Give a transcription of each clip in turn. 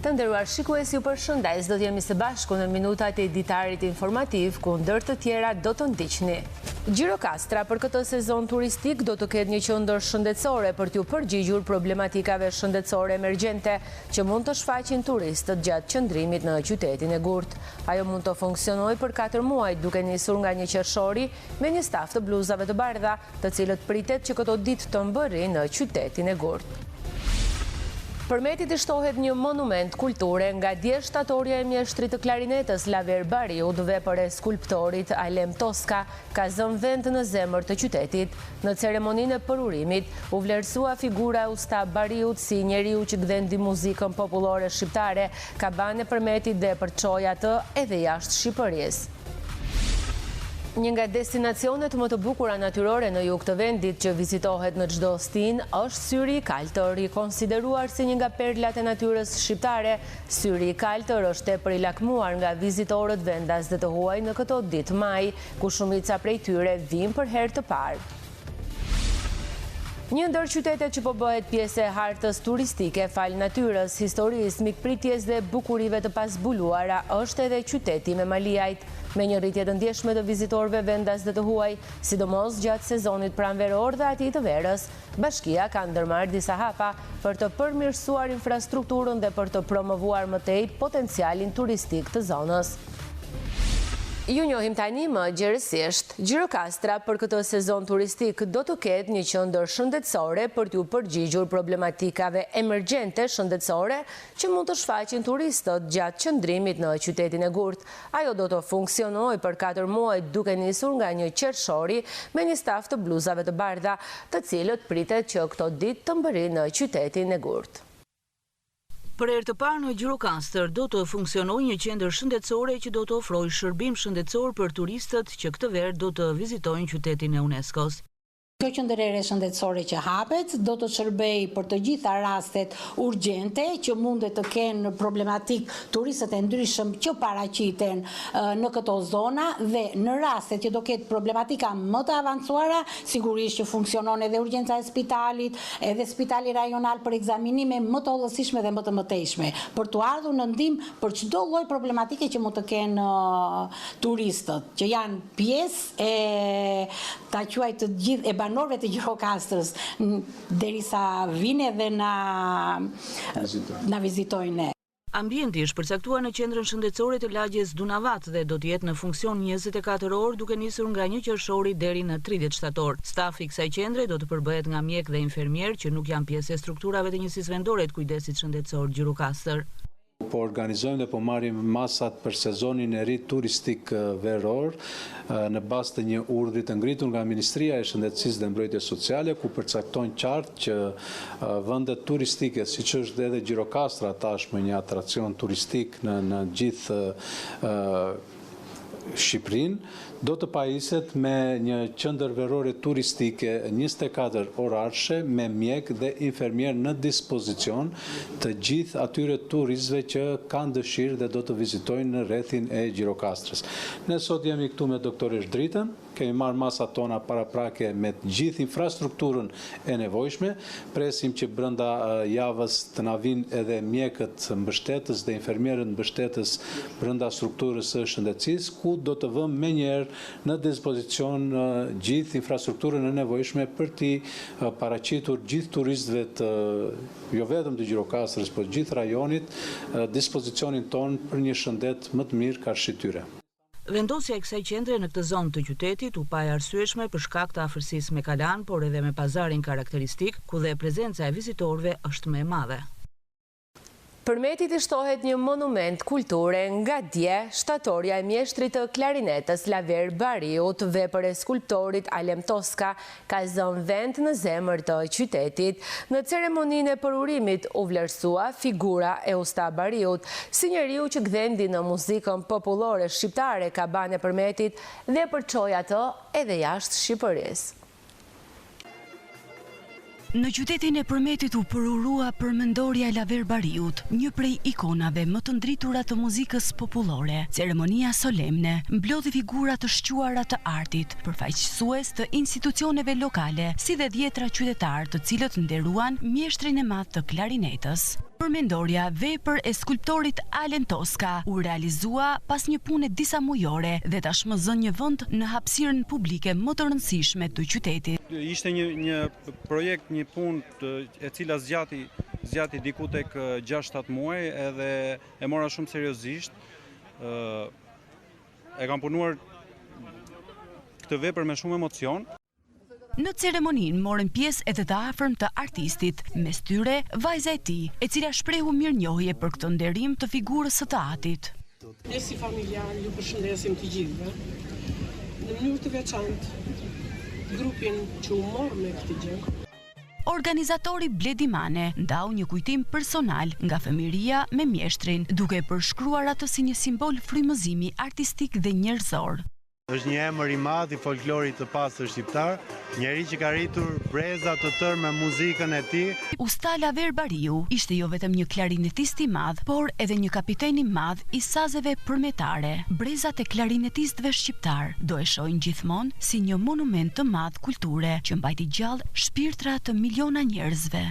Të nderuar shikues, ju përshëndes, do t'jemi së bashku në minutat e ditarit informativ, ku ndër të tjera do të ndiqni. Gjirokastra për këtë sezon turistik do të ketë një qendër shëndetësore për t'ju përgjigjur problematikave shëndetësore emergjente që mund të shfaqin turistët gjatë qëndrimit në qytetin e Gurt. Ajo mund të funksionojë për 4 muaj, duke nisur nga 1 qershori me një staf të bluzave të bardha, të cilët pritet që këto ditë të mbërrijnë në qytetin e Gurt. Përmetit i shtohet një monument kulture nga dje shtatorja e mjeshtrit të klarinetës Laver Bariut, vepër e skulptorit Alem Toska, ka zënë vend në zemër të qytetit. Në ceremoninë e përurimit u vlerësua figura e usta Bariut si njeriu që gdhendi muzikën popullore shqiptare, ka bane Përmetit dhe përçoi atë edhe jashtë Shqipërisë. Një nga destinacionet më të bukura natyrore në jug të vendit që vizitohet në çdo stin është Syri i Kaltër, i konsideruar si një nga perlat e natyrës shqiptare. Syri i Kaltër është tepër i lakmuar nga vizitorët vendas dhe të huaj në këto ditë maj, ku shumica prej tyre vijnë për herë të parë. Një ndër qytetet që po bëhet pjesë e hartës turistike fal natyrës, historisë, mikpritjes dhe bukurive të pasbuluara është edhe qyteti me Maliajt, me një rritje të ndjeshme të vizitorëve vendas dhe të huaj, sidomos gjatë sezonit pranveror dhe atij të verës. Bashkia ka ndërmarrë disa hapa për të përmirësuar infrastrukturën dhe për të promovuar më tej potencialin turistik të zonës. Ju njohim tani më gjerësisht. Gjirokastra për këtë sezon turistik do të ketë një qendër shëndetësore për t'ju përgjigjur problematikave emergjente shëndetësore që mund të shfaqin turistët gjatë qëndrimit në qytetin e Gurt. Ajo do të funksionojë për 4 muaj, duke nisur nga 1 qershori me një staf të bluzave të bardha, të cilët pritet që këto ditë të mbërrijnë në qytetin e Gurt. Për herë të parë në Gjirokastër do të funksionojë një qendër shëndetësore që do të ofrojë shërbim shëndetësor për turistët që këtë verë do të vizitojnë qytetin e UNESCO-s. Kjo qendër shëndetësore që hapet do të shërbej për të gjitha rastet urgjente që mundet të kenë problematik turistët e ndryshëm që paraqiten në këto zona, dhe në rastet që do ketë problematika më të avancuara, sigurisht që funksionon edhe urgjenca e spitalit, edhe spitali rajonal për ekzaminime më të hollësishme dhe më të mëtejshme, për të ardhur në ndihmë për çdo lloj problematike që mund të kenë turistët, që janë pjesë e ta quaj të gjithë e banorëve të Gjirokastrës, derisa vinë dhe na vizitojnë. Ambienti është përcaktuar në qendrën shëndetësore të lagjes Dunavat dhe do të jetë në funksion 24 orë, duke nisur nga 1 qershori deri në 30 shtator. Stafi i kësaj qendre do të përbëhet nga mjek dhe infermier që nuk janë pjesë e strukturave të njësisë vendore të kujdesit shëndetësor Gjirokastër. Po organizojmë dhe po marrim masat për sezonin e ri turistik veror në bazë të një urdhri të ngritur nga Ministria e Shëndetësisë dhe Mbrojtjes Sociale, ku përcaktojnë qartë që vendet turistike, siç është edhe Gjirokastra tashmë një atrakcion turistik në gjithë Shqipërinë, do të pajiset me një qendër verore turistike 24 orarshe me mjek dhe infermier në dispozicion të gjithë atyre turistëve që kanë dëshirë dhe do të vizitojnë në rrethin e Gjirokastrës. Ne sot jemi këtu me doktoresh Dritën, kemi marrë masat tona paraprake me gjithë infrastrukturën e nevojshme, presim që brenda javës të na vinë edhe mjekët mbështetës dhe infermierët mbështetës brenda strukturës së shëndetësisë, ku do të vëmë menjëherë në dispozicion gjithë infrastrukturën e nevojshme për t'i paraqitur gjithë turistëve të jo vetëm të Gjirokastrës, por gjithë rajonit, dispozicionin ton për një shëndet më të mirë karshityrë. Vendosja e kësaj qendre në këtë zonë të qytetit u pa e arsyeshme për shkak të afërsisë me Kalan, por edhe me pazarin karakteristik, ku dhe prezenca e vizitorëve është më e madhe. Përmetit i shtohet një monument kulture nga dje shtatorja e mjeshtrit të klarinetës Laver Bariut, vepër e skulptorit Alem Toska, ka zënë vend në zemër të qytetit. Në ceremoninë e përurimit u vlerësua figura e usta Bariut, si njeriu që gdhendi në muzikën popullore shqiptare, ka bane Përmetit dhe përçoi atë edhe jashtë Shqipërisë. Në qytetin e Përmetit u përurua përmendorja e Laver Bariut, një prej ikonave më të ndritura të muzikës popullore. Ceremonia solemne mblodhi figura të shquara të artit, përfaqësues të institucioneve lokale, si dhe 10 qytetarë të cilët nderuan mjeshtrin e madh të klarinetës. Përmendorja vepër e skulptorit Alen Toska u realizua pas një pune disa mujore dhe tashmë zën një vend në hapësirën publike më të rëndësishme të qytetit. Ishte një projekt, një punë e cila zgjati diku tek 6-7 muaj edhe e mora shumë seriozisht. E kam punuar këtë vepër me shumë emocion. Në ceremoninë morën pjesë edhe të afërm të artistit, mes tyre vajza e tij, e cila shprehu mirënjohje për këtë nderim të figurës së teatrit. Ne si familjar ju përshëndesim të gjithëve. Në mënyrë të veçantë grupin që u mor me këtë gjë. Organizatori Bledi Mane ndau një kujtim personal nga fëmijëria me mjeshtrin, duke përshkruar atë si një simbol frymëzimi artistik dhe njerëzor. Është një emër i madh i folklorit të pastër shqiptar, njeri që ka rritur breza të tërë me muzikën e tij. Usta Laver Bariu ishte jo vetëm një klarinetist i madh, por edhe një kapiten i madh i sazeve përmetare. Brezat e klarinetistëve shqiptar do e shohin gjithmonë si një monument të madh kulture që mbajti gjallë shpirtra të miliona njerëzve.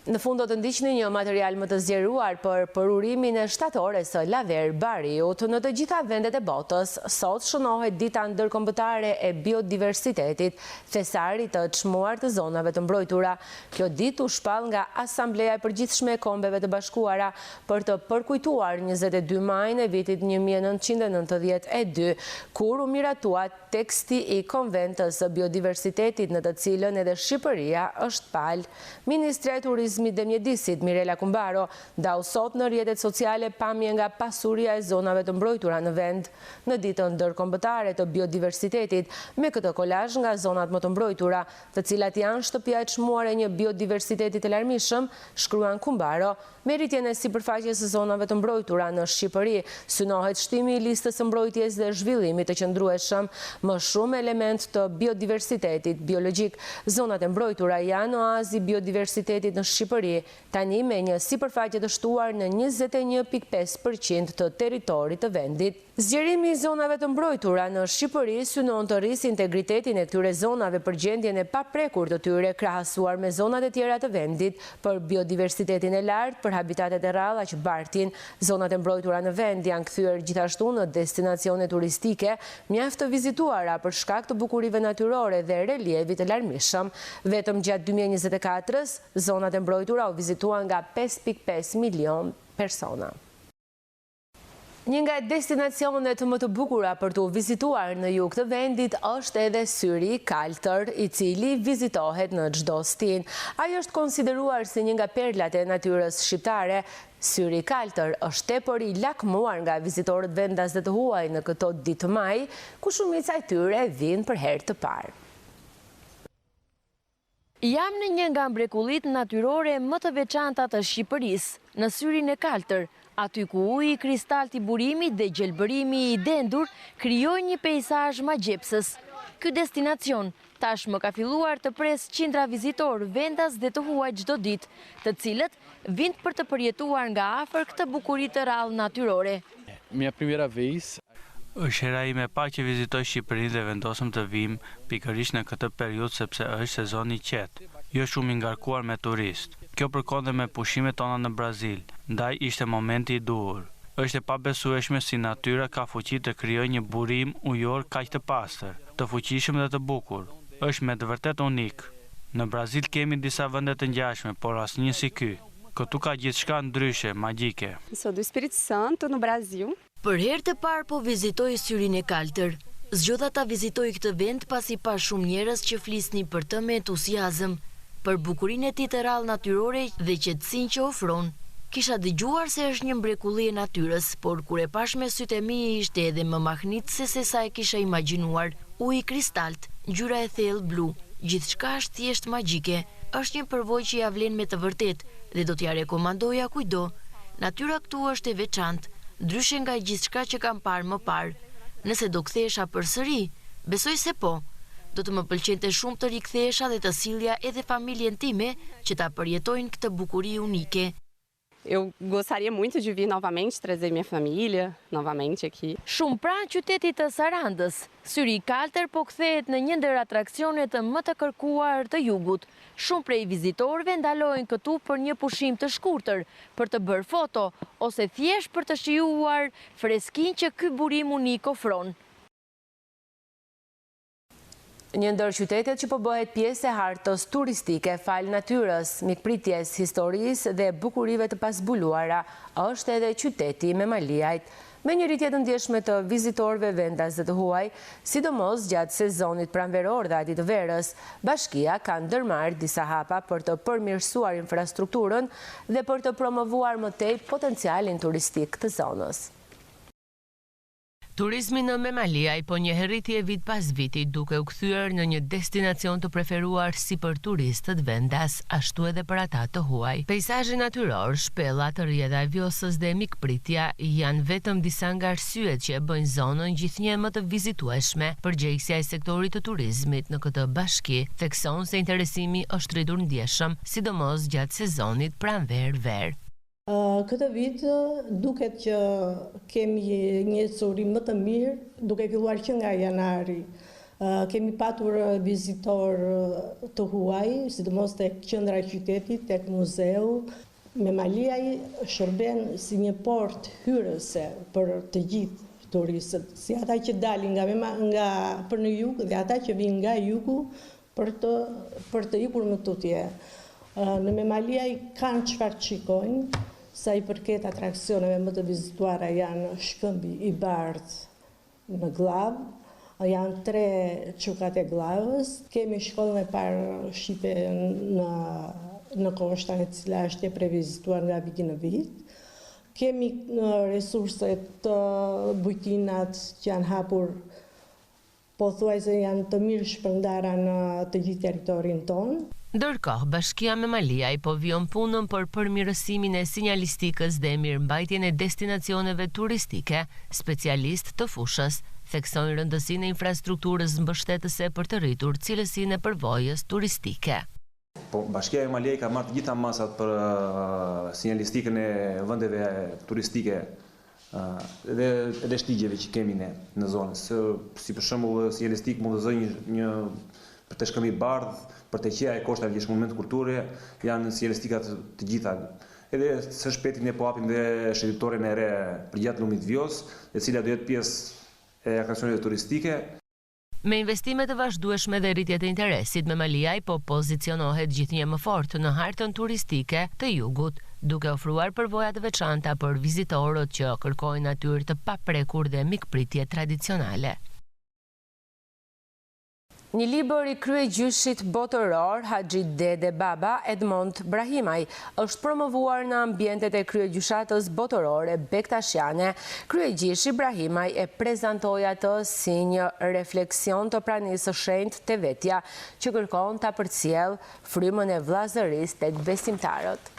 Në fund do të ndiqni një material më të zgjeruar për përurimin e shtatores së Laver Bariut në të gjitha vendet e botës. Sot shënohet dita ndërkombëtare e biodiversitetit, fesari të çmuar të zonave të mbrojtura. Kjo ditë u shpall nga Asambleja e Përgjithshme e Kombeve të Bashkuara për të përkujtuar 22 majin e vitit 1992, kur u miratua teksti i Konventës së Biodiversitetit në të cilën edhe Shqipëria është palë. Ministria e Turizmit dhe Mjedisit, Mirela Kumbaro, dau sot në rrjetet sociale pamje nga pasuria e zonave të mbrojtura në vend. Në ditën ndërkombëtare të biodiversitetit, me këtë kolazh nga zonat më të mbrojtura, të cilat janë shtëpia e çmuar e një biodiversiteti të larmishëm, shkruan Kumbaro, me rritjen e sipërfaqes së zonave të mbrojtura në Shqipëri, synohet shtimi i listës së mbrojtjes dhe zhvillimit të qëndrueshëm, më shumë element të biodiversitetit biologjik. Zonat e mbrojtura janë oazi biodiversitetit në Shqipëri, tani me një sipërfaqe të shtuar në 21.5% të territorit të vendit. Zgjerimi i zonave të mbrojtura në Shqipëri synon të rrisë integritetin e këtyre zonave për gjendjen e paprekur të tyre krahasuar me zonat e tjera të vendit, për biodiversitetin e lartë, për habitatet e rralla që bartin. Zonat e mbrojtura në vend janë kthyer gjithashtu në destinacione turistike, mjaft të vizituara për shkak të bukurive natyrore dhe relievit të larmishëm. Vetëm gjatë 2024-s, zonat e mbrojtura u vizituan nga 5.5 milion persona. Një nga destinacionet më të bukura për të vizituar në jug të vendit është edhe Syri i Kaltër, i cili vizitohet në çdo stin. Ai është konsideruar si një nga perlat e natyrës shqiptare. Syri i Kaltër është tepër i lakmuar nga vizitorët vendas dhe të huaj në këto ditë maj, ku shumica e tyre vinë për herë të parë. Jam në një nga mrekullitë natyrore më të veçanta të Shqipërisë, në Syrin e Kaltër, aty ku uji i kristalt i burimit dhe gjelbërimi i dendur krijojnë një peizazh magjepsës. Ky destinacion tashmë ka filluar të pres qindra vizitorë vendas dhe të huaj çdo ditë, të cilët vijnë për të përjetuar nga afër këtë bukuri të rrallë natyrore. Minha primeira vez. Është hera ime e parë që vizitoj Shqipërinë dhe vendosëm të vim pikërisht në këtë periudhë sepse është sezon i qetë, jo shumë i ngarkuar me turistë. Kjo përkon dhe me pushimet tona në Brazil, ndaj ishte momenti i duhur. Është e pabesueshme si natyra ka fuqi të krijojë një burim ujor kaq të pastër, të fuqishëm dhe të bukur. Është me të vërtet unik. Në Brazil kemi disa vende të ngjashme, por asnjë si ky. Këtu ka gjithçka ndryshe, magjike. Sou do Espírito Santo, no Brasil. Për herë të parë po vizitoj Syrin e Kaltër. Zgjodha ta vizitoj këtë vend pasi pa shumë njerëz që flisnin për të me entuziazëm, për bukurinë e tij të rrallë natyrore dhe qetësinë që ofron. Kisha dëgjuar se është një mrekulli e natyrës, por kur e pash me sytë e mi ishte edhe më mahnitëse se sa e kisha imagjinuar. Uji kristalt, ngjyra e thellë blu, gjithçka është thjesht magjike. Është një përvojë që ja vlen me të vërtetë dhe do t'ja rekomandoja kujdo. Natyra këtu është e veçantë, ndryshe nga gjithçka që kam parë më parë. Nëse do kthehesha përsëri, besoj se po. Do të më pëlqente shumë të rikthehesha dhe të sillja edhe familjen time që ta përjetojnë këtë bukuri unike. Eu gostaria muito de vir novamente, trazer minha família novamente aqui. Shumë pranë qytetit të Sarandës, Syri Kaltër po kthehet në një ndër atraksionet më të kërkuar të jugut. Shumë prej vizitorëve ndalojnë këtu për një pushim të shkurtër, për të bërë foto ose thjesht për të shijuar freskinë që ky burim unik ofron. Një ndër qytetet që po bëhet pjesë e hartës turistike fal natyrës, mikpritjes, historisë dhe bukurive të pasbuluara, është edhe qyteti Memaliajt. Me një rritje të ndjeshme të vizitorëve vendas dhe të huaj, sidomos gjatë sezonit pranveror dhe atit të verës, bashkia ka ndërmarrë disa hapa për të përmirësuar infrastrukturën dhe për të promovuar më tej potencialin turistik të zonës. Turizmi në Memaliaj po një rritje vit pas viti duke u kthyer në një destinacion të preferuar si për turistët vendas, ashtu edhe për ata të huaj. Peizazhi natyror, shpellat, rrjedha e Vjosës dhe mikpritja janë vetëm disa nga arsyet që e bëjnë zonën gjithnjë më të vizitueshme. Përgjegjësia e sektorit të turizmit në këtë bashki thekson se interesimi është rritur ndjeshëm, sidomos gjatë sezonit pranver-ver. Këtë vit duket që kemi një ecuri më të mirë, duke filluar që nga janari. Kemi patur vizitor të huaj, sidomos tek qendra e qytetit, tek muzeu. Memaliaj shërben si një port hyrëse për të gjithë turistët, si ata që dalin nga për në jug dhe ata që vinë nga jugu për të ikur në tutje. Në Memaliaj kanë çfarë të shikojnë. Sa i përket atraksioneve më të vizituara janë shkëmbi i bardhë në Glavë, janë 3 çukat e Glavës, kemi shkollën e parë shqipe në Koshtan, e cila është e previzituar nga viti në vit. Kemi resurset të bujtinat që janë hapur, pothuajse janë të mirë shpërndara në të gjithë territorin tonë. Ndërkohë, bashkia Memaliaj po vion punën për përmirësimin e sinjalistikës dhe mirëmbajtjen e destinacioneve turistike, specialist të fushës, theksojnë rëndësinë e infrastrukturës mbështetëse për të rritur cilësinë e përvojës turistike. Bashkia Memaliaj ka marrë të gjitha masat për sinjalistikën e vendeve turistike dhe shtigjeve që kemi ne në zonë. Si për shembull sinjalistik mund të zëjë një për të shkëmbi bardhë, për të qeja e koshta vjesh monument kulture, janë sinjalistikat të gjitha. Edhe së shpeti ne po hapim dhe shëndetorin e re për gjatë lumit Vjos, e cila do jetë pjesë e atraksioneve turistike. Me investime të vazhdueshme dhe rritje të interesit, Memaliaj po pozicionohet gjithnjë më fort në hartën turistike të jugut, duke ofruar përvoja të veçanta për vizitorët që kërkojnë natyrë të paprekur dhe mikpritje tradicionale. Një libër i kryegjyshit botëror, Haxhi Dede Baba Edmond Brahimaj, është promovuar në ambientet e kryegjyshatës botërore bektashiane. Kryegjyshi Brahimaj e prezantoi atë si një refleksion të pranisë së shenjtë te vetja, që kërkon ta përcjell frymën e vllazërisë tek besimtarët.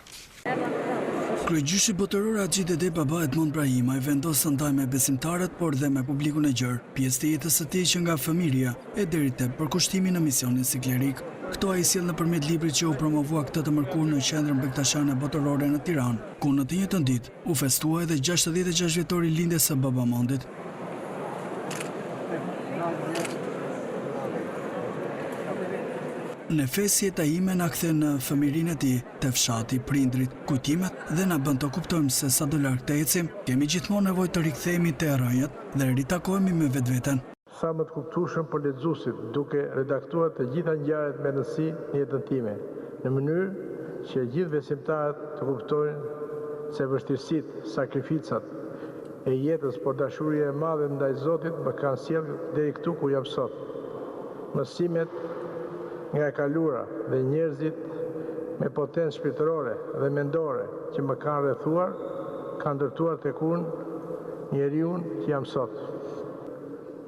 Kryegjyshi botëror Haxhi Dede Baba Edmond Brahimaj vendos të ndajë me besimtarët, por dhe me publikun e gjerë, pjesë të jetës së tij që nga fëmijëria e deri te përkushtimi në misionin si klerik. Këto ai sjell nëpërmjet librit që u promovua këtë të mërkurë në qendrën bektashiane botërore në Tiranë, ku në të njëjtën ditë u festua edhe 66 vjetori lindjes së Babamondit. Në fesje ta ime na kthen në fëmijërinë e tij, te fshati, prindrit, kujtimet dhe na bën të kuptojmë se sa do larg të ecim, kemi gjithmonë nevojë të rikthehemi te rrënjët dhe ritakohemi me vetveten. Sa më të kuptueshëm për lexuesit, duke redaktuar të gjitha ngjarjet me rëndësi në jetën time, në mënyrë që gjithë besimtarët të kuptojnë se vështirësitë, sakrificat e jetës por dashuria e madhe ndaj Zotit më kanë sjellë deri këtu ku jam sot. Mësimet nga e kalura dhe njerëzit me potencë shpirtërore dhe mendore që më kanë rrethuar, kanë ndërtuar tek unë njeriun që jam sot.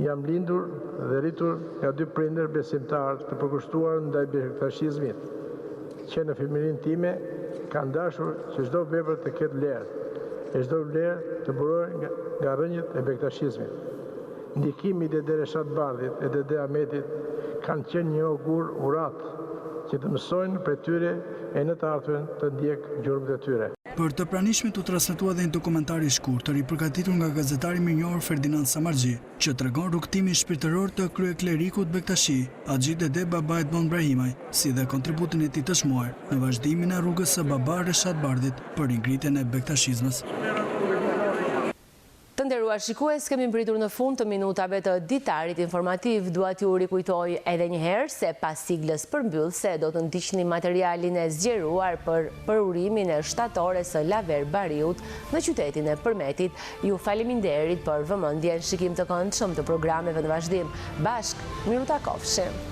Jam lindur dhe rritur nga 2 prindër besimtarë të përkushtuar ndaj bektashizmit, që në fëmijërinë time kanë dashur që çdo vepër të ketë vlerë, e çdo vlerë të burojë nga rrënjët e bektashizmit. Ndikimi i Dede Reshat Bardhit e Dede Ahmetit kanë qenë një ogur urat që të mësojnë për tyre e në të ardhmen të ndjek gjurmët e tyre. Për të pranishmit u transmetua dhe një dokumentar i shkurtër i përgatitur nga gazetari mirënjohur Ferdinand Samargji, që tregon rrugtimin shpirtëror të kryeklerikut Bektashi, Haxhi Dede Baba Edmond Brahimaj, si dhe kontributin e tij të çmuar në vazhdimin e rrugës së Baba Reshat Bardhit për ngritjen e bektashizmës. Të nderuar shikues, kemi mbritur në fund të minutave të ditarit informativ. Dua t'ju rikujtoj edhe një herë se pas siglës përmbyllëse do të ndiqni materialin e zgjeruar për urimin e shtatores së Laver Bariut në qytetin e Përmetit. Ju faleminderit për vëmendjen, shikim të këndshëm të programeve në vazhdim. Bashk, miru takofshim.